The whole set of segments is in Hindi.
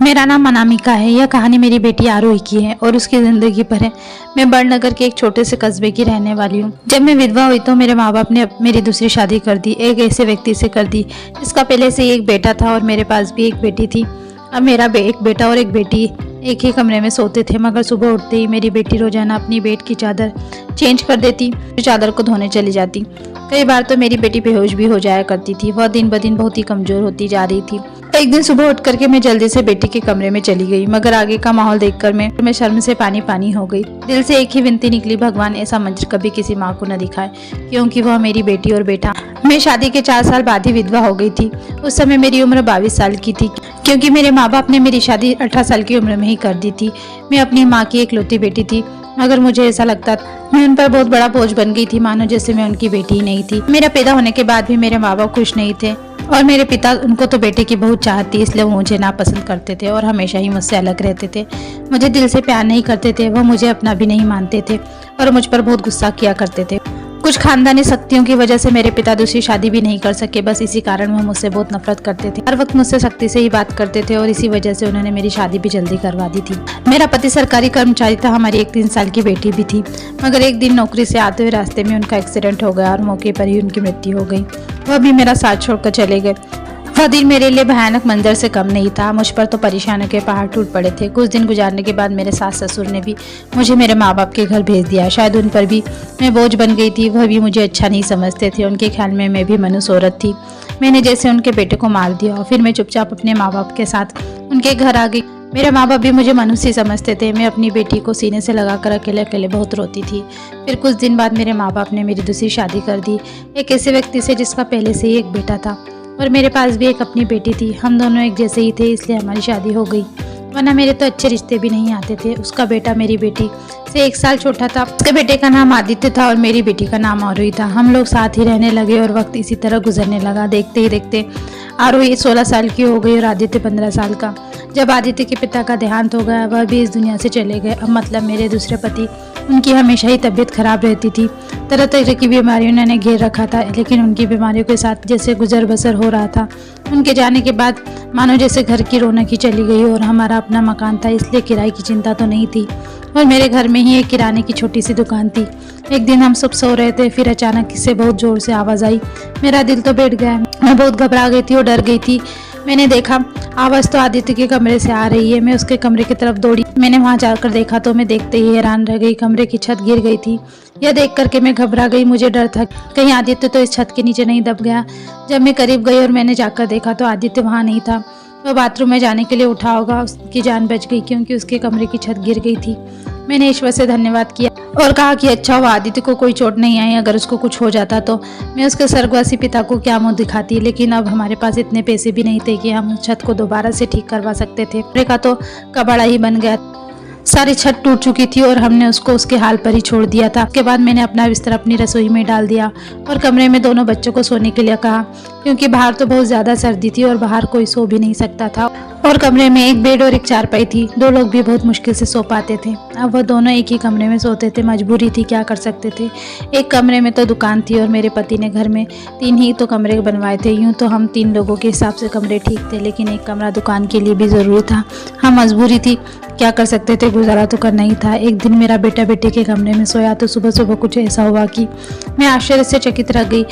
मेरा नाम अनामिका है। यह कहानी मेरी बेटी आरोही की है और उसकी जिंदगी पर है। मैं बड़नगर के एक छोटे से कस्बे की रहने वाली हूँ। जब मैं विधवा हुई तो मेरे माँ बाप ने मेरी दूसरी शादी कर दी। एक ऐसे व्यक्ति से कर दी जिसका पहले से ही एक बेटा था और मेरे पास भी एक बेटी थी। अब मेरा एक बेटा और एक बेटी एक ही कमरे में सोते थे, मगर सुबह उठते ही मेरी बेटी रोजाना अपनी बेड की चादर चेंज कर देती, चादर को धोने चली जाती। कई बार तो मेरी बेटी बेहोश भी हो जाया करती थी। वह दिन ब दिन बहुत ही कमजोर होती जा रही थी। एक दिन सुबह उठ करके मैं जल्दी से बेटी के कमरे में चली गई, मगर आगे का माहौल देखकर मैं शर्म से पानी पानी हो गई। दिल से एक ही विनती निकली, भगवान ऐसा मंजर कभी किसी माँ को न दिखाए, क्योंकि वह मेरी बेटी और बेटा। मैं शादी के 4 साल बाद ही विधवा हो गई थी। उस समय मेरी उम्र 22 साल की थी, क्योंकि मेरे माँ बाप ने मेरी शादी 18 साल की उम्र में ही कर दी थी। मैं अपनी माँ की इकलौती बेटी थी, मगर मुझे ऐसा लगता मैं उन पर बहुत बड़ा बोझ बन गई थी, मानो जैसे मैं उनकी बेटी ही नहीं थी। मेरा पैदा होने के बाद भी मेरे माँ बाप खुश नहीं थे और मेरे पिता, उनको तो बेटे की बहुत चाहत थी, इसलिए वो मुझे नापसंद करते थे और हमेशा ही मुझसे अलग रहते थे। मुझे दिल से प्यार नहीं करते थे, वो मुझे अपना भी नहीं मानते थे और मुझ पर बहुत गुस्सा किया करते थे। कुछ खानदानी शक्तियों की वजह से मेरे पिता दूसरी शादी भी नहीं कर सके। बस इसी कारण वो मुझसे बहुत नफरत करते थे, हर वक्त मुझसे सख्ती से ही बात करते थे और इसी वजह से उन्होंने मेरी शादी भी जल्दी करवा दी थी। मेरा पति सरकारी कर्मचारी था, हमारी एक 3 साल की बेटी भी थी, मगर एक दिन नौकरी से आते हुए रास्ते में उनका एक्सीडेंट हो गया और मौके पर ही उनकी मृत्यु हो गई। वह भी मेरा साथ छोड़कर चले गए। वह दिन मेरे लिए भयानक मंजर से कम नहीं था। मुझ पर तो परेशानियों के पहाड़ टूट पड़े थे। कुछ दिन गुजारने के बाद मेरे सास ससुर ने भी मुझे मेरे माँ बाप के घर भेज दिया। शायद उन पर भी मैं बोझ बन गई थी। वह भी मुझे अच्छा नहीं समझते थे। उनके ख्याल में मैं भी मनुष्य औरत थी। मैंने जैसे उनके बेटे को मार दिया और फिर मैं चुपचाप अपने माँ बाप के साथ उनके घर आ गई। मेरे माँ बाप भी मुझे मनुष्य समझते थे। मैं अपनी बेटी को सीने से लगाकर अकेले अकेले बहुत रोती थी। फिर कुछ दिन बाद मेरे माँ बाप ने मेरी दूसरी शादी कर दी, एक ऐसे व्यक्ति से जिसका पहले से ही एक बेटा था और मेरे पास भी एक अपनी बेटी थी। हम दोनों एक जैसे ही थे, इसलिए हमारी शादी हो गई, वरना मेरे तो अच्छे रिश्ते भी नहीं आते थे। उसका बेटा मेरी बेटी से 1 साल छोटा था। उसके बेटे का नाम आदित्य था और मेरी बेटी का नाम आरोही था। हम लोग साथ ही रहने लगे और वक्त इसी तरह गुजरने लगा। देखते ही देखते आरोही 16 साल की हो गई और आदित्य 15 साल का। जब आदित्य के पिता का देहांत हो गया, वह भी इस दुनिया से चले गए। अब मतलब मेरे दूसरे पति, उनकी हमेशा ही तबीयत खराब रहती थी। तरह तरह की बीमारियों ने घेर रखा था, लेकिन उनकी बीमारियों के साथ जैसे गुजर बसर हो रहा था। उनके जाने के बाद मानो जैसे घर की रौनक ही चली गई और हमारा अपना मकान था, इसलिए किराए की चिंता तो नहीं थी और मेरे घर में ही एक किराने की छोटी सी दुकान थी। एक दिन हम सब सो रहे थे, फिर अचानक से बहुत जोर से आवाज़ आई। मेरा दिल तो बैठ गया। मैं बहुत घबरा गई थी और डर गई थी। मैंने देखा आवाज़ तो आदित्य के कमरे से आ रही है। मैं उसके कमरे की तरफ दौड़ी। मैंने वहां जाकर देखा तो मैं देखते ही हैरान रह गई। कमरे की छत गिर गई थी। यह देख करके मैं घबरा गई। मुझे डर था कहीं आदित्य तो इस छत के नीचे नहीं दब गया। जब मैं करीब गई और मैंने जाकर देखा तो आदित्य वहाँ नहीं था। वह बाथरूम में जाने के लिए उठा होगा। उसकी जान बच गई, क्योंकि उसके कमरे की छत गिर गई थी। मैंने ईश्वर से धन्यवाद किया और कहा कि अच्छा हुआ आदित्य को कोई चोट नहीं आई। अगर उसको कुछ हो जाता तो मैं उसके स्वर्गवासी पिता को क्या मुंह दिखाती। लेकिन अब हमारे पास इतने पैसे भी नहीं थे कि हम उस छत को दोबारा से ठीक करवा सकते थे। कमरे का तो कबाड़ा ही बन गया। सारी छत टूट चुकी थी और हमने उसको उसके हाल पर ही छोड़ दिया था। उसके बाद मैंने अपना बिस्तर अपनी रसोई में डाल दिया और कमरे में दोनों बच्चों को सोने के लिए कहा, क्योंकि बाहर तो बहुत ज़्यादा सर्दी थी और बाहर कोई सो भी नहीं सकता था। और कमरे में एक बेड और एक चारपाई थी। 2 लोग भी बहुत मुश्किल से सो पाते थे। अब वह दोनों एक ही कमरे में सोते थे। मजबूरी थी, क्या कर सकते थे। एक कमरे में तो दुकान थी और मेरे पति ने घर में 3 ही तो कमरे बनवाए थे। यूँ तो हम 3 लोगों के हिसाब से कमरे ठीक थे, लेकिन एक कमरा दुकान के लिए भी ज़रूरी था। हाँ, मजबूरी थी, क्या कर सकते थे, गुजारा तो करना ही था। एक दिन मेरा बेटा बेटे के कमरे में सोया तो सुबह सुबह कुछ ऐसा हुआ कि मैं आश्चर्य से चकित रह गई।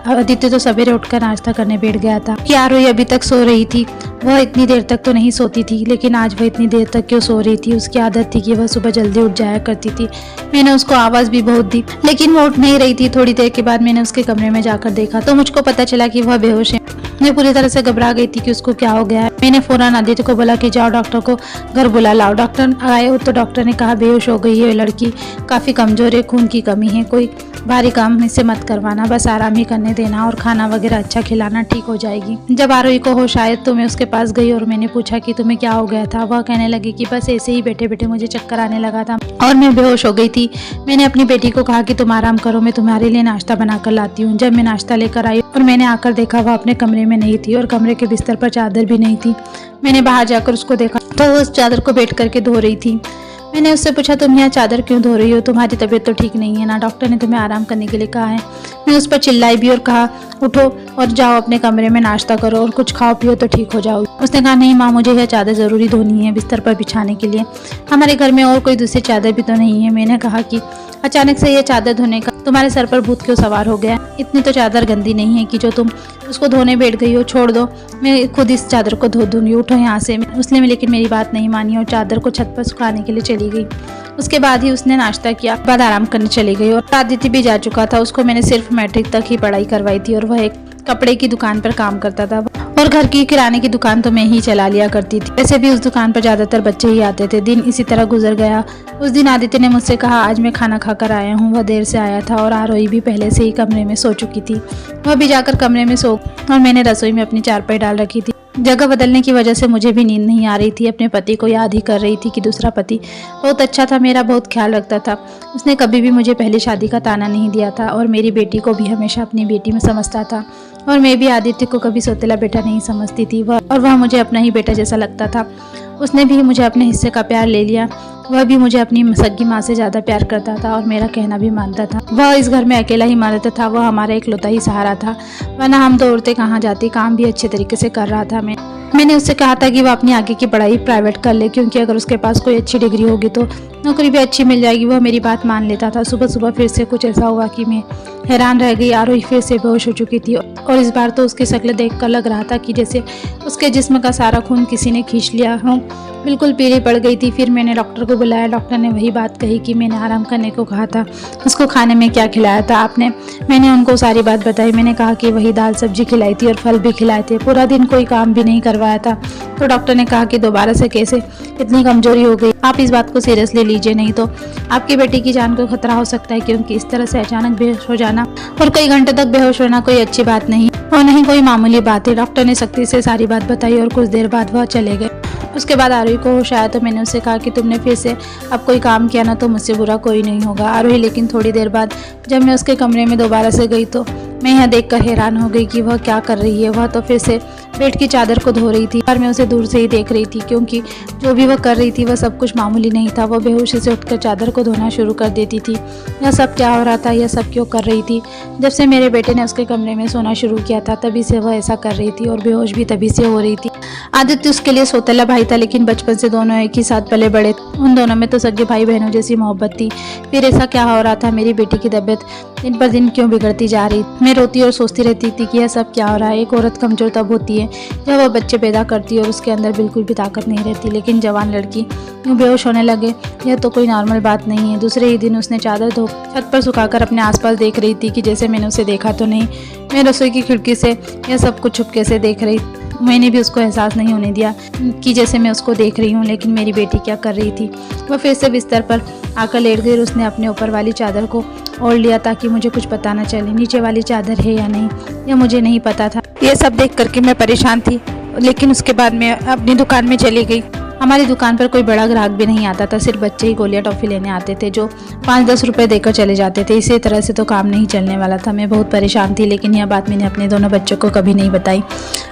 आदित्य तो सवेरे उठकर नाश्ता करने बैठ गया था कि आरोही अभी तक सो रही थी। वह इतनी देर तक तो नहीं सोती थी, लेकिन आज वह इतनी देर तक क्यों सो रही थी। उसकी आदत थी कि वह सुबह जल्दी उठ जाया करती थी। मैंने उसको आवाज़ भी बहुत दी, लेकिन वो उठ नहीं रही थी। थोड़ी देर के बाद मैंने उसके कमरे में जाकर देखा तो मुझको पता चला कि वह बेहोश है। मैं पूरी तरह से घबरा गई थी कि उसको क्या हो गया है। मैंने फौरन आदित्य को बोला कि जाओ डॉक्टर को घर बुला लाओ। डॉक्टर आए तो डॉक्टर ने कहा बेहोश हो गई है लड़की, काफ़ी कमज़ोर है, खून की कमी है, कोई भारी काम इससे मत करवाना, बस आराम ही करने देना और खाना वगैरह अच्छा खिलाना, ठीक हो जाएगी। जब आरोही को होश आए तो मैं उसके पास गई और मैंने पूछा कि तुम्हें क्या हो गया था। वह कहने लगी कि बस ऐसे ही बैठे बैठे मुझे चक्कर आने लगा था और मैं बेहोश हो गई थी। मैंने अपनी बेटी को कहा कि तुम आराम करो, मैं तुम्हारे लिए नाश्ता बनाकर लाती हूँ। जब मैं नाश्ता लेकर आई और मैंने आकर देखा वह अपने कमरे में नहीं थी और कमरे के बिस्तर पर चादर भी नहीं थी। मैंने बाहर जाकर उसको देखा तो वो उस चादर को बैठ करके धो रही थी। मैंने उससे पूछा, तुम यहाँ चादर क्यों धो रही हो, तुम्हारी तबीयत तो ठीक नहीं है ना, डॉक्टर ने तुम्हें आराम करने के लिए कहा है। मैं उस पर चिल्लाई भी और कहा, उठो और जाओ अपने कमरे में नाश्ता करो और कुछ खाओ पियो तो ठीक हो जाओ। उसने कहा, नहीं माँ, मुझे यह चादर ज़रूरी धोनी है बिस्तर पर बिछाने के लिए, हमारे घर में और कोई दूसरी चादर भी तो नहीं है। मैंने कहा कि अचानक से यह चादर धोने का तुम्हारे सर पर भूत क्यों सवार हो गया, इतनी तो चादर गंदी नहीं है कि जो तुम उसको धोने बैठ गई हो, छोड़ दो, मैं खुद इस चादर को धो दूंगी, उठो यहाँ से। उसने लेकिन मेरी बात नहीं मानी और चादर को छत पर सुखाने के लिए चली गई। उसके बाद ही उसने नाश्ता किया, बाद आराम करने चली गई और आदित्य भी जा चुका था। उसको मैंने सिर्फ मैट्रिक तक ही पढ़ाई करवाई थी और वह एक कपड़े की दुकान पर काम करता था और घर की किराने की दुकान तो मैं ही चला लिया करती थी। वैसे भी उस दुकान पर ज्यादातर बच्चे ही आते थे। दिन इसी तरह गुजर गया। उस दिन आदित्य ने मुझसे कहा, आज मैं खाना खाकर आया हूँ। वह देर से आया था और आरोही भी पहले से ही कमरे में सो चुकी थी। वह भी जाकर कमरे में सो और मैंने रसोई में अपनी चारपाई डाल रखी थी। जगह बदलने की वजह से मुझे भी नींद नहीं आ रही थी। अपने पति को याद ही कर रही थी कि दूसरा पति बहुत अच्छा था, मेरा बहुत ख्याल रखता था। उसने कभी भी मुझे पहली शादी का ताना नहीं दिया था और मेरी बेटी को भी हमेशा अपनी बेटी में समझता था और मैं भी आदित्य को कभी सौतेला बेटा नहीं समझती थी। वह मुझे अपना ही बेटा जैसा लगता था। उसने भी मुझे अपने हिस्से का प्यार ले लिया। वह भी मुझे अपनी सगी माँ से ज़्यादा प्यार करता था और मेरा कहना भी मानता था। वह इस घर में अकेला ही मरता था। वह हमारा इकलौता ही सहारा था, वरना हम दो औरतें कहाँ जाती। काम भी अच्छे तरीके से कर रहा था। मैंने उससे कहा था कि वह अपनी आगे की पढ़ाई प्राइवेट कर ले, क्योंकि अगर उसके पास कोई अच्छी डिग्री होगी तो नौकरी भी अच्छी मिल जाएगी। वह मेरी बात मान लेता था। सुबह सुबह फिर से कुछ ऐसा हुआ कि मैं हैरान रह गई। आरोही फिर से बेहोश हो चुकी थी और इस बार तो उसकी शक्ल देखकर लग रहा था कि जैसे उसके जिस्म का सारा खून किसी ने खींच लिया हो। बिल्कुल पीली पड़ गई थी। फिर मैंने डॉक्टर को बुलाया। डॉक्टर ने वही बात कही कि मैंने आराम करने को कहा था। उसको खाने में क्या खिलाया था आपने? मैंने उनको सारी बात बताई। मैंने कहा कि वही दाल सब्जी खिलाई थी और फल भी खिलाए थे। पूरा दिन कोई काम भी नहीं करवाया था। तो डॉक्टर ने कहा कि दोबारा से कैसे इतनी कमजोरी हो गई, आप इस बात को सीरियसली लीजिए, नहीं तो आपकी बेटी की जान को खतरा हो सकता है, क्योंकि इस तरह से अचानक बेहोश हो जाना और कई घंटे तक बेहोश होना कोई अच्छी बात नहीं और नहीं कोई मामूली बात है। डॉक्टर ने सख्ती से सारी बात बताई और कुछ देर बाद वह चले गए। उसके बाद आरोही को होश आया तो मैंने उससे कहा कि तुमने फिर से अब कोई काम किया ना तो मुझसे बुरा कोई नहीं होगा। आरोही लेकिन थोड़ी देर बाद जब मैं उसके कमरे में दोबारा से गई तो मैं यह देखकर हैरान हो गई कि वह क्या कर रही है। वह तो फिर से बेड की चादर को धो रही थी और मैं उसे दूर से ही देख रही थी, क्योंकि जो भी वह कर रही थी वह सब कुछ मामूली नहीं था। वह बेहोशी से उठकर चादर को धोना शुरू कर देती थी। यह सब क्या हो रहा था, यह सब क्यों कर रही थी? जब से मेरे बेटे ने उसके कमरे में सोना शुरू किया था तभी से वह ऐसा कर रही थी और बेहोश भी तभी से हो रही थी। आदित्य उसके लिए सौतेला भाई था, लेकिन बचपन से दोनों एक ही साथ पले बड़े। उन दोनों में तो सगे भाई बहनों जैसी मोहब्बत थी। फिर ऐसा क्या हो रहा था? मेरी बेटी की तबीयत दिन पर दिन क्यों बिगड़ती जा रही? मैं रोती और सोचती रहती थी कि यह सब क्या हो रहा है। एक औरत कमजोर तब होती है जब वह बच्चे पैदा करती है और उसके अंदर बिल्कुल भी ताकत नहीं रहती, लेकिन जवान लड़की यूँ बेहोश होने लगे, यह तो कोई नॉर्मल बात नहीं है। दूसरे ही दिन उसने चादर धो छत पर सुखाकर अपने आसपास देख रही थी कि जैसे मैंने उसे देखा तो नहीं। मैं रसोई की खिड़की से यह सब कुछ छुपके से देख रही। मैंने भी उसको एहसास नहीं होने दिया कि जैसे मैं उसको देख रही हूँ, लेकिन मेरी बेटी क्या कर रही थी? वह फिर से बिस्तर पर आकर लेट गई और उसने अपने ऊपर वाली चादर को ओढ़ लिया ताकि मुझे कुछ पता न चले नीचे वाली चादर है या नहीं। यह मुझे नहीं पता था। यह सब देख करके मैं परेशान थी, लेकिन उसके बाद मैं अपनी दुकान में चली गई। हमारी दुकान पर कोई बड़ा ग्राहक भी नहीं आता था, सिर्फ बच्चे ही गोलियां टॉफी लेने आते थे जो 5-10 रुपए देकर चले जाते थे। इसी तरह से तो काम नहीं चलने वाला था। मैं बहुत परेशान थी, लेकिन यह बात मैंने अपने दोनों बच्चों को कभी नहीं बताई।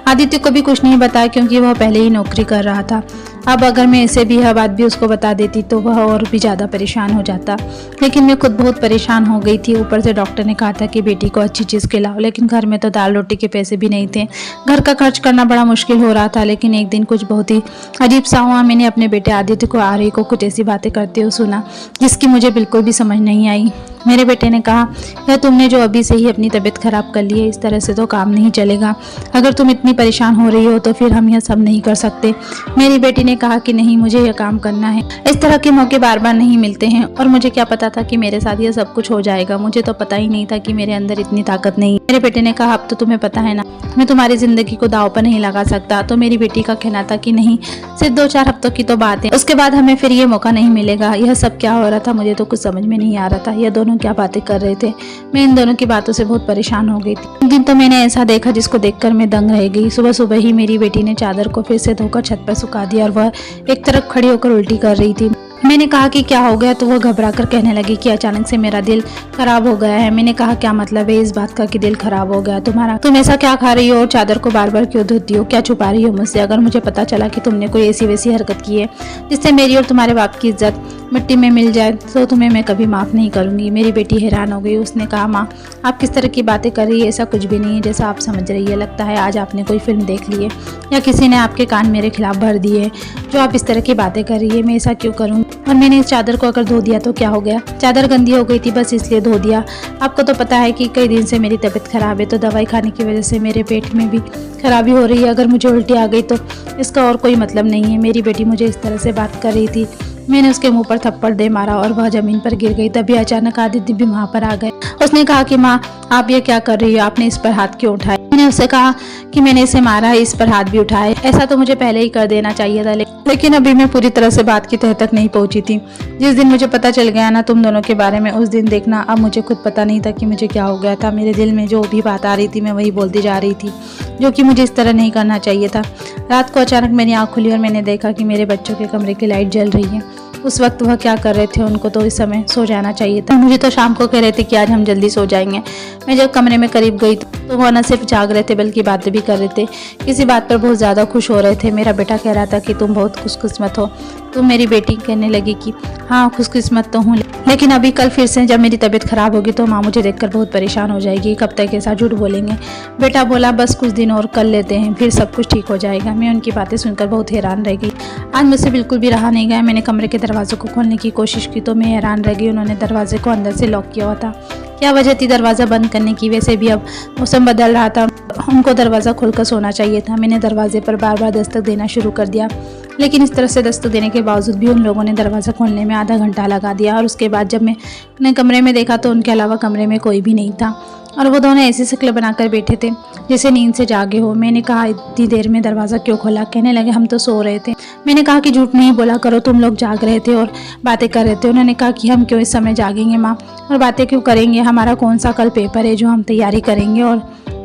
आदित्य को भी कुछ नहीं बताया, क्योंकि वह पहले ही नौकरी कर रहा था। अब अगर मैं इसे भी यह बात भी उसको बता देती तो वह और भी ज़्यादा परेशान हो जाता, लेकिन मैं खुद बहुत परेशान हो गई थी। ऊपर से डॉक्टर ने कहा था कि बेटी को अच्छी चीज़ खिलाओ, लेकिन घर में तो दाल रोटी के पैसे भी नहीं थे। घर का खर्च करना बड़ा मुश्किल हो रहा था। लेकिन एक दिन कुछ बहुत ही अजीब सा हुआ। मैंने अपने बेटे आदित्य को आरोही को कुछ ऐसी बातें करते हुए सुना जिसकी मुझे बिल्कुल भी समझ नहीं आई। मेरे बेटे ने कहा, यह तुमने जो अभी से ही अपनी तबीयत खराब कर ली है, इस तरह से तो काम नहीं चलेगा। अगर तुम इतनी परेशान हो रही हो तो फिर हम यह सब नहीं कर सकते। मेरी बेटी ने कहा कि नहीं, मुझे यह काम करना है। इस तरह के मौके बार बार नहीं मिलते हैं और मुझे क्या पता था कि मेरे साथ यह सब कुछ हो जाएगा। मुझे तो पता ही नहीं था कि मेरे अंदर इतनी ताकत नहीं। मेरे बेटे ने कहा, अब तो तुम्हें पता है ना, मैं तुम्हारी जिंदगी को दांव पर नहीं लगा सकता। तो मेरी बेटी का कहना था कि नहीं, सिर्फ 2-4 हफ्तों की तो बात है, उसके बाद हमें फिर ये मौका नहीं मिलेगा। यह सब क्या हो रहा था, मुझे तो कुछ समझ में नहीं आ रहा था। यह दोनों क्या बातें कर रहे थे? मैं इन दोनों की बातों से बहुत परेशान हो गई थी। एक दिन तो मैंने ऐसा देखा जिसको देखकर मैं दंग रह गई। सुबह सुबह ही मेरी बेटी ने चादर को फिर से धोकर छत पर सुखा दिया और वह एक तरफ खड़ी होकर उल्टी कर रही थी। मैंने कहा कि क्या हो गया, तो वह घबरा कर कहने लगी कि अचानक से मेरा दिल खराब हो गया है। मैंने कहा, क्या मतलब है इस बात का कि दिल खराब हो गया तुम्हारा? तुम ऐसा क्या खा रही हो और चादर को बार बार क्यों धोती हो? क्या छुपा रही हो मुझसे? अगर मुझे पता चला कि तुमने कोई ऐसी वैसी हरकत की है जिससे मेरी और तुम्हारे बाप की इज्जत मिट्टी में मिल जाए तो तुम्हें मैं कभी माफ़ नहीं करूँगी। मेरी बेटी हैरान हो गई। उसने कहा, माँ आप किस तरह की बातें कर रही है, ऐसा कुछ भी नहीं है जैसा आप समझ रही है। लगता है आज आपने कोई फिल्म देख ली है या किसी ने आपके कान मेरे खिलाफ भर दिए जो आप इस तरह की बातें कर रही है। मैं ऐसा क्यों करूँ? और मैंने इस चादर को अगर धो दिया तो क्या हो गया? चादर गंदी हो गई थी, बस इसलिए धो दिया। आपको तो पता है कि कई दिन से मेरी तबीयत खराब है, तो दवाई खाने की वजह से मेरे पेट में भी खराबी हो रही है। अगर मुझे उल्टी आ गई तो इसका और कोई मतलब नहीं है। मेरी बेटी मुझे इस तरह से बात कर रही थी। मैंने उसके मुंह पर थप्पड़ दे मारा और वह जमीन पर गिर गई। तभी अचानक आदित्य भी वहाँ पर आ गए। उसने कहा कि माँ आप ये क्या कर रही हो, आपने इस पर हाथ क्यों उठाया? मैंने उससे कहा कि मैंने इसे मारा है, इस पर हाथ भी उठाए। ऐसा तो मुझे पहले ही कर देना चाहिए था, लेकिन अभी मैं पूरी तरह से बात की तह तक नहीं पहुंची थी। जिस दिन मुझे पता चल गया ना तुम दोनों के बारे में, उस दिन देखना अब मुझे खुद पता नहीं था कि मुझे क्या हो गया था। मेरे दिल में जो भी बात आ रही थी मैं वही बोलती जा रही थी, जो कि मुझे इस तरह नहीं करना चाहिए था। रात को अचानक मेरी आँख खुली और मैंने देखा कि मेरे बच्चों के कमरे की लाइट जल रही है। उस वक्त वह क्या कर रहे थे? उनको तो इस समय सो जाना चाहिए था। मुझे तो शाम को कह रहे थे कि आज हम जल्दी सो जाएंगे। मैं जब कमरे में करीब गई तो वह न सिर्फ जाग रहे थे बल्कि बातें भी कर रहे थे। किसी बात पर बहुत ज़्यादा खुश हो रहे थे। मेरा बेटा कह रहा था कि तुम बहुत खुशकिस्मत हो। तो मेरी बेटी कहने लगी कि हाँ खुशकिस्मत तो हूँ, लेकिन अभी कल फिर से जब मेरी तबीयत खराब होगी तो माँ मुझे देखकर बहुत परेशान हो जाएगी। कब तक ऐसा झूठ बोलेंगे? बेटा बोला बस कुछ दिन और कर लेते हैं, फिर सब कुछ ठीक हो जाएगा। मैं उनकी बातें सुनकर बहुत हैरान रह गई। आज मुझसे बिल्कुल भी रहा नहीं गया। मैंने कमरे के दरवाजे को खोलने की कोशिश की तो मैं हैरान रह गई। उन्होंने दरवाजे को अंदर से लॉक किया हुआ था। क्या वजह थी दरवाज़ा बंद करने की? वैसे भी अब मौसम बदल रहा था, उनको दरवाज़ा खोलकर सोना चाहिए था। मैंने दरवाजे पर बार बार दस्तक देना शुरू कर दिया, लेकिन इस तरह से दस्तक देने के बावजूद भी उन लोगों ने दरवाज़ा खोलने में आधा घंटा लगा दिया। और उसके बाद जब मैं अपने कमरे में देखा तो उनके अलावा कमरे में कोई भी नहीं था और वो दोनों ऐसी शक्ल बनाकर बैठे थे जैसे नींद से जागे हो। मैंने कहा इतनी देर में दरवाज़ा क्यों खोला? कहने लगे हम तो सो रहे थे। मैंने कहा कि झूठ नहीं बोला करो, तुम लोग जाग रहे थे और बातें कर रहे थे। उन्होंने कहा कि हम क्यों इस समय जागेंगे माँ, और बातें क्यों करेंगे? हमारा कौन सा कल पेपर है जो हम तैयारी करेंगे, और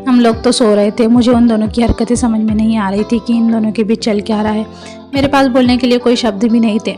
हम लोग तो सो रहे थे। मुझे उन दोनों की हरकतें समझ में नहीं आ रही थी कि इन दोनों के बीच चल क्या रहा है। मेरे पास बोलने के लिए कोई शब्द भी नहीं थे।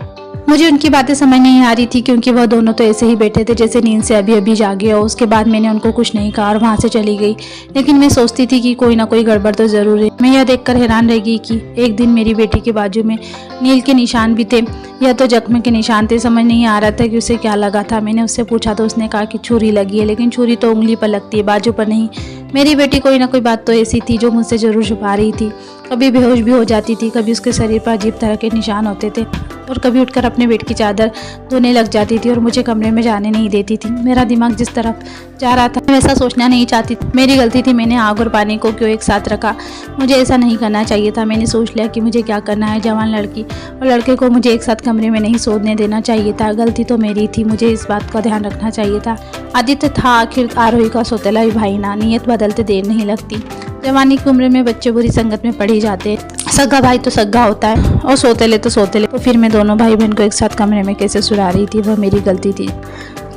मुझे उनकी बातें समझ नहीं आ रही थी क्योंकि वह दोनों तो ऐसे ही बैठे थे जैसे नींद से अभी अभी जागे हो। उसके बाद मैंने उनको कुछ नहीं कहा और वहाँ से चली गई। लेकिन मैं सोचती थी कि कोई ना कोई गड़बड़ तो ज़रूर है। मैं यह देखकर हैरान रह गई कि एक दिन मेरी बेटी के बाजू में नील के निशान भी थे या तो जख्म के निशान थे। समझ नहीं आ रहा था कि उसे क्या लगा था। मैंने उससे पूछा तो उसने कहा कि छुरी लगी है, लेकिन छुरी तो उंगली पर लगती है, बाजू पर नहीं। मेरी बेटी कोई ना कोई बात तो ऐसी थी जो मुझसे ज़रूर छुपा रही थी। कभी बेहोश भी हो जाती थी, कभी उसके शरीर पर अजीब तरह के निशान होते थे और कभी उठकर अपने बेड की चादर धोने लग जाती थी और मुझे कमरे में जाने नहीं देती थी। मेरा दिमाग जिस तरफ जा रहा था मैं वैसा सोचना नहीं चाहती थी। मेरी गलती थी, मैंने आग और पानी को क्यों एक साथ रखा? मुझे ऐसा नहीं करना चाहिए था। मैंने सोच लिया कि मुझे क्या करना है। जवान लड़की और लड़के को मुझे एक साथ कमरे में नहीं सोने देना चाहिए था। गलती तो मेरी थी, मुझे इस बात का ध्यान रखना चाहिए था। आदित्य था आखिर आरोही का सौतेला ही भाई ना। नीयत बदलते देर नहीं लगती। जवानी की उम्र में बच्चे बुरी संगत में पड़ ही जाते हैं। सगा भाई तो सगा होता है और सोतेले तो सोतेले। तो फिर मैं दोनों भाई बहन को एक साथ कमरे में कैसे सुला रही थी? वह मेरी गलती थी।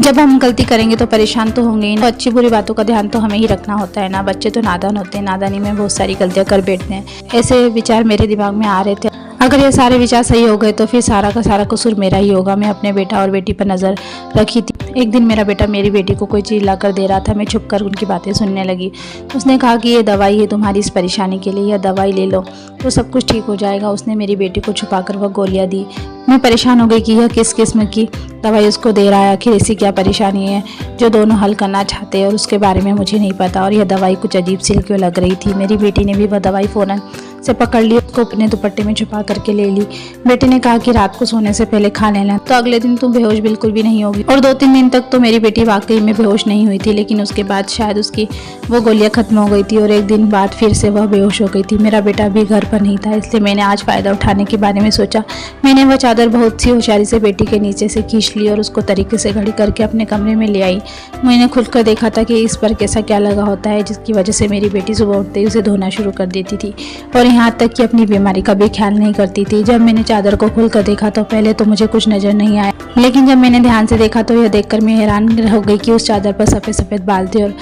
जब हम गलती करेंगे तो परेशान तो होंगे ही। तो अच्छी बुरी बातों का ध्यान तो हमें ही रखना होता है ना। बच्चे तो नादान होते हैं, नादानी में बहुत सारी गलतियां कर बैठते हैं। ऐसे विचार मेरे दिमाग में आ रहे थे। अगर ये सारे विचार सही हो गए तो फिर सारा का सारा कसूर मेरा ही होगा। मैं अपने बेटा और बेटी पर नज़र रखी थी। एक दिन मेरा बेटा मेरी बेटी को कोई चीज़ ला कर दे रहा था। मैं छुप कर उनकी बातें सुनने लगी। उसने कहा कि ये दवाई है तुम्हारी इस परेशानी के लिए, यह दवाई ले लो तो सब कुछ ठीक हो जाएगा। उसने मेरी बेटी को छुपाकर वह गोलियां दी। मैं परेशान हो गई कि यह किस किस्म की दवाई उसको दे रहा है। आखिर ऐसी क्या परेशानी है जो दोनों हल करना चाहते हैं और उसके बारे में मुझे नहीं पता। और यह दवाई कुछ अजीब सी क्यों लग रही थी। मेरी बेटी ने भी वह दवाई फ़ौरन से पकड़ ली, उसको अपने दुपट्टे में छुपा करके ले ली। बेटे ने कहा कि रात को सोने से पहले खा लेना तो अगले दिन तुम बेहोश बिल्कुल भी नहीं होगी। और 2-3 दिन तक तो मेरी बेटी वाकई में बेहोश नहीं हुई थी, लेकिन उसके बाद शायद उसकी वो गोलियां खत्म हो गई थी और एक दिन बाद फिर से वह बेहोश हो गई थी। मेरा बेटा भी घर पर नहीं था, इसलिए मैंने आज फ़ायदा उठाने के बारे में सोचा। मैंने वह चादर बहुत सी होशियारी से बेटी के नीचे से खींच ली और उसको तरीके से घड़ी करके अपने कमरे में ले आई। मैंने खुलकर देखा था कि इस पर कैसा क्या लगा होता है जिसकी वजह से मेरी बेटी सुबह उठते ही उसे धोना शुरू कर देती थी और यहाँ तक कि अपनी बीमारी का भी ख्याल नहीं करती थी। जब मैंने चादर को खोलकर देखा तो पहले तो मुझे कुछ नजर नहीं आया, लेकिन जब मैंने ध्यान से देखा तो यह देखकर मैं हैरान हो गई कि उस चादर पर सफ़ेद सफ़ेद बाल थे और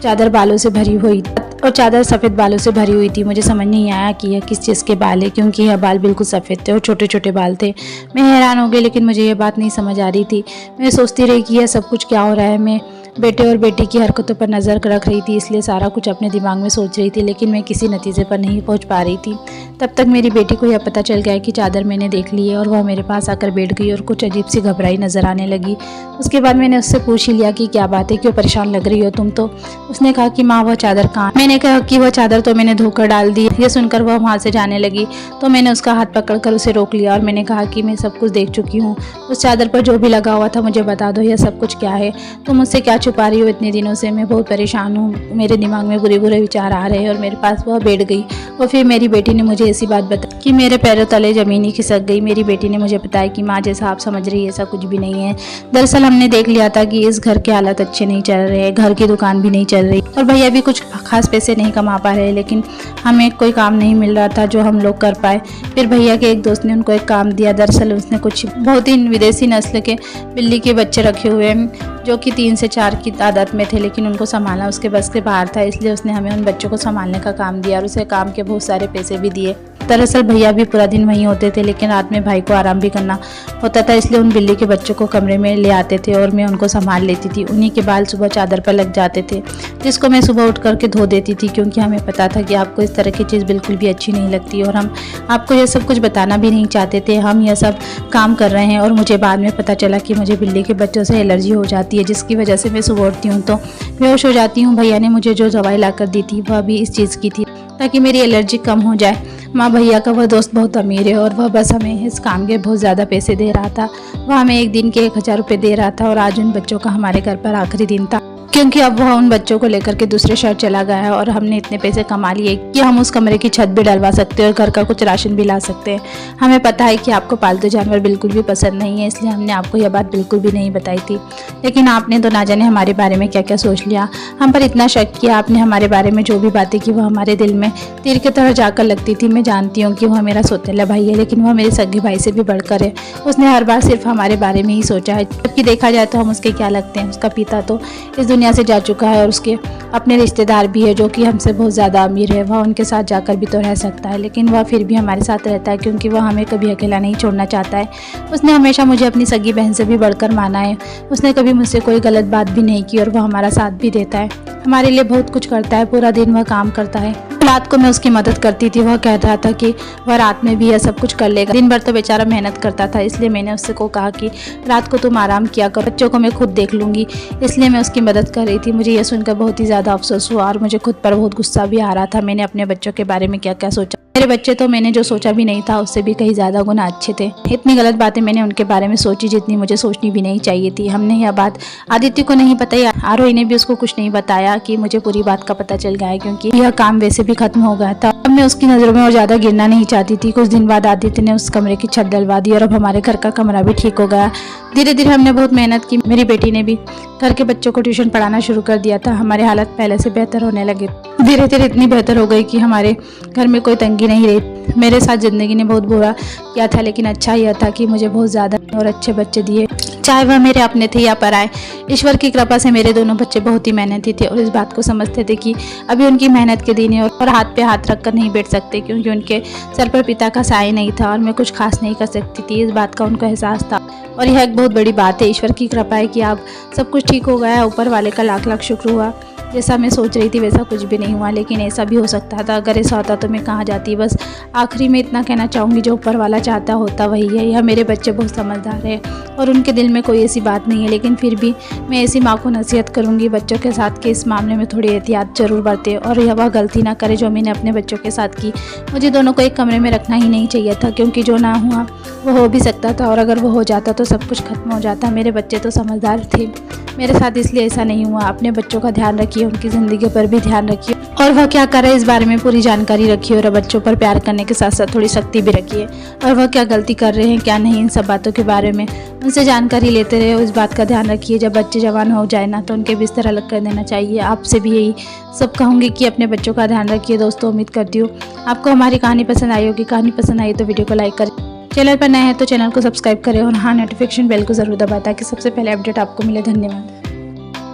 चादर बालों से भरी हुई चादर सफ़ेद बालों से भरी हुई थी। मुझे समझ नहीं आया कि यह किस चीज़ के बाल है, क्योंकि यह बाल बिल्कुल सफ़ेद थे और छोटे छोटे बाल थे। मैं हैरान हो गई, लेकिन मुझे यह बात नहीं समझ आ रही थी। मैं सोचती रही कि यह सब कुछ क्या हो रहा है। मैं बेटे और बेटी की हरकतों पर नज़र रख रही थी, इसलिए सारा कुछ अपने दिमाग में सोच रही थी, लेकिन मैं किसी नतीजे पर नहीं पहुंच पा रही थी। तब तक मेरी बेटी को यह पता चल गया कि चादर मैंने देख ली है और वह मेरे पास आकर बैठ गई और कुछ अजीब सी घबराई नज़र आने लगी। उसके बाद मैंने उससे पूछ ही लिया कि क्या बात है, क्यों परेशान लग रही हो तुम? तो उसने कहा कि माँ, वह चादर कहाँ? मैंने कहा कि वह चादर तो मैंने धोकर डाल दी। यह सुनकर वह वहाँ से जाने लगी, तो मैंने उसका हाथ पकड़कर उसे रोक लिया और मैंने कहा कि मैं सब कुछ देख चुकी हूँ। उस चादर पर जो भी लगा हुआ था मुझे बता दो, यह सब कुछ क्या है? तुम मुझसे क्या छुपा रही हो इतने दिनों से? मैं बहुत परेशान हूँ, मेरे दिमाग में बुरे बुरे विचार आ रहे हैं। और मेरे पास वह बैठ गई और फिर मेरी बेटी ने मुझे ऐसी बात बताई कि मेरे पैरों तले ज़मीन ही खिसक गई। मेरी बेटी ने मुझे बताया कि माँ, जैसा आप समझ रही है ऐसा कुछ भी नहीं है। दरअसल हमने देख लिया था कि इस घर के हालात अच्छे नहीं चल रहे, घर की दुकान भी नहीं चल रही और भैया भी कुछ खास पैसे नहीं कमा पा रहे, लेकिन हमें कोई काम नहीं मिल रहा था जो हम लोग कर पाए। फिर भैया के एक दोस्त ने उनको एक काम दिया। दरअसल उसने कुछ बहुत ही विदेशी नस्ल के बिल्ली के बच्चे रखे हुए हैं जो कि 3 से 4 की तादाद में थे, लेकिन उनको संभालना उसके बस के बाहर था, इसलिए उसने हमें उन बच्चों को संभालने का काम दिया और उसे काम के बहुत सारे पैसे भी दिए। दरअसल भैया भी पूरा दिन वहीं होते थे, लेकिन रात में भाई को आराम भी करना होता था, इसलिए उन बिल्ली के बच्चों को कमरे में ले आते थे और मैं उनको संभाल लेती थी। उन्हीं के बाल सुबह चादर पर लग जाते थे, जिसको मैं सुबह उठ करके धो देती थी, क्योंकि हमें पता था कि आपको इस तरह की चीज़ बिल्कुल भी अच्छी नहीं लगती और हम आपको ये सब कुछ बताना भी नहीं चाहते थे। हम यह सब काम कर रहे हैं और मुझे बाद में पता चला कि मुझे बिल्ली के बच्चों से एलर्जी हो जाती है, जिसकी वजह से मैं सुबह उठती हूँ तो बेहोश हो जाती हूँ। भैया ने मुझे जो दवाई ला कर दी थी वह भी इस चीज़ की थी, ताकि मेरी एलर्जी कम हो जाए। माँ, भैया का वह दोस्त बहुत अमीर है और वह बस हमें इस काम के बहुत ज़्यादा पैसे दे रहा था। वह हमें एक दिन के 1000 रुपये दे रहा था और आज उन बच्चों का हमारे घर पर आखिरी दिन था, क्योंकि अब वह उन बच्चों को लेकर के दूसरे शहर चला गया है और हमने इतने पैसे कमा लिए कि हम उस कमरे की छत भी डलवा सकते हैं और घर का कुछ राशन भी ला सकते हैं। हमें पता है कि आपको पालतू जानवर बिल्कुल भी पसंद नहीं है, इसलिए हमने आपको यह बात बिल्कुल भी नहीं बताई थी, लेकिन आपने तो ना जाने हमारे बारे में क्या क्या सोच लिया। हम पर इतना शक किया आपने, हमारे बारे में जो भी बातें की वह हमारे दिल में तीर की तरह जाकर लगती थी। मैं जानती हूँ कि वह मेरा सौतेला भाई है, लेकिन वह मेरे सगे भाई से भी बढ़कर है। उसने हर बार सिर्फ हमारे बारे में ही सोचा है, जबकि देखा जाए तो हम उसके क्या लगते हैं। उसका पिता तो इस दुनिया से जा चुका है और उसके अपने रिश्तेदार भी है जो कि हमसे बहुत ज़्यादा अमीर है। वह उनके साथ जाकर भी तो रह सकता है, लेकिन वह फिर भी हमारे साथ रहता है, क्योंकि वह हमें कभी अकेला नहीं छोड़ना चाहता है। उसने हमेशा मुझे अपनी सगी बहन से भी बढ़कर माना है। उसने कभी मुझसे कोई गलत बात भी नहीं की और वह हमारा साथ भी देता है, हमारे लिए बहुत कुछ करता है। पूरा दिन वह काम करता है। रात को मैं उसकी मदद करती थी। वह कह रहा था कि वह रात में भी यह सब कुछ कर लेगा। दिन भर तो बेचारा मेहनत करता था, इसलिए मैंने उससे को कहा कि रात को तुम आराम किया करो, बच्चों को मैं खुद देख लूँगी, इसलिए मैं उसकी मदद कर रही थी। मुझे यह सुनकर बहुत ही ज़्यादा अफसोस हुआ और मुझे खुद पर बहुत गुस्सा भी आ रहा था। मैंने अपने बच्चों के बारे में क्या क्या सोचा। मेरे बच्चे तो मैंने जो सोचा भी नहीं था उससे भी कहीं ज़्यादा गुना अच्छे थे। इतनी गलत बातें मैंने उनके बारे में सोची जितनी मुझे सोचनी भी नहीं चाहिए थी। हमने यह बात आदित्य को नहीं बताई, आरोही ने भी उसको कुछ नहीं बताया कि मुझे पूरी बात का पता चल गया है, क्योंकि यह काम वैसे भी खत्म हो गया था। अब मैं उसकी नज़रों में और ज़्यादा गिरना नहीं चाहती थी। कुछ दिन बाद आदित्य ने उस कमरे की छत डलवा दी और अब हमारे घर का कमरा भी ठीक हो गया। धीरे धीरे हमने बहुत मेहनत की। मेरी बेटी ने भी घर के बच्चों को ट्यूशन पढ़ाना शुरू कर दिया था। हमारे हालत पहले से बेहतर होने लगे। धीरे धीरे इतनी बेहतर हो गई कि हमारे घर में कोई तंगी नहीं रही। मेरे साथ ज़िंदगी ने बहुत बुरा किया था, लेकिन अच्छा यह था कि मुझे बहुत ज़्यादा और अच्छे बच्चे दिए, चाहे वह मेरे अपने थे या पराए। ईश्वर की कृपा से मेरे दोनों बच्चे बहुत ही मेहनती थे और इस बात को समझते थे कि अभी उनकी मेहनत के दिन है और हाथ पे हाथ रख कर नहीं बैठ सकते, क्योंकि उनके सर पर पिता का साया नहीं था और मैं कुछ खास नहीं कर सकती थी। इस बात का उनको एहसास था और यह एक बहुत बड़ी बात है। ईश्वर की कृपा है कि आप सब कुछ ठीक हो गया है। ऊपर वाले का लाख लाख शुक्र हुआ। जैसा मैं सोच रही थी वैसा कुछ भी नहीं हुआ, लेकिन ऐसा भी हो सकता था। अगर ऐसा होता तो मैं कहाँ जाती। बस आखिरी में इतना कहना चाहूँगी, जो ऊपर वाला चाहता होता वही है। यह मेरे बच्चे बहुत समझदार हैं और उनके दिल में कोई ऐसी बात नहीं है, लेकिन फिर भी मैं ऐसी माँ को नसीहत करूँगी बच्चों के साथ कि इस मामले में थोड़ी एहतियात जरूर बरते और यह वह गलती ना करे जो मैंने अपने बच्चों के साथ की। मुझे दोनों को एक कमरे में रखना ही नहीं चाहिए था, क्योंकि जो ना हुआ वो हो भी सकता था और अगर वो हो जाता तो सब कुछ खत्म हो जाता। मेरे बच्चे तो समझदार थे मेरे साथ, इसलिए ऐसा नहीं हुआ। अपने बच्चों का ध्यान रखिए, उनकी ज़िंदगी पर भी ध्यान रखिए और वह क्या कर रहे इस बारे में पूरी जानकारी रखिए और बच्चों पर प्यार करने के साथ साथ थोड़ी सख्ती भी रखिए और वह क्या गलती कर रहे हैं क्या नहीं, इन सब बातों के बारे में उनसे जानकारी लेते रहे और इस बात का ध्यान रखिए जब बच्चे जवान हो जाए ना तो उनके बिस्तर अलग कर देना चाहिए। आपसे भी यही सब कहूँगी कि अपने बच्चों का ध्यान रखिए। दोस्तों, उम्मीद करती हूँ आपको हमारी कहानी पसंद आई होगी। कहानी पसंद आई तो वीडियो को लाइक करें, चैनल पर नए हैं तो चैनल को सब्सक्राइब करें और हाँ, नोटिफिकेशन बेल को ज़रूर दबाएं ताकि सबसे पहले अपडेट आपको मिले। धन्यवाद।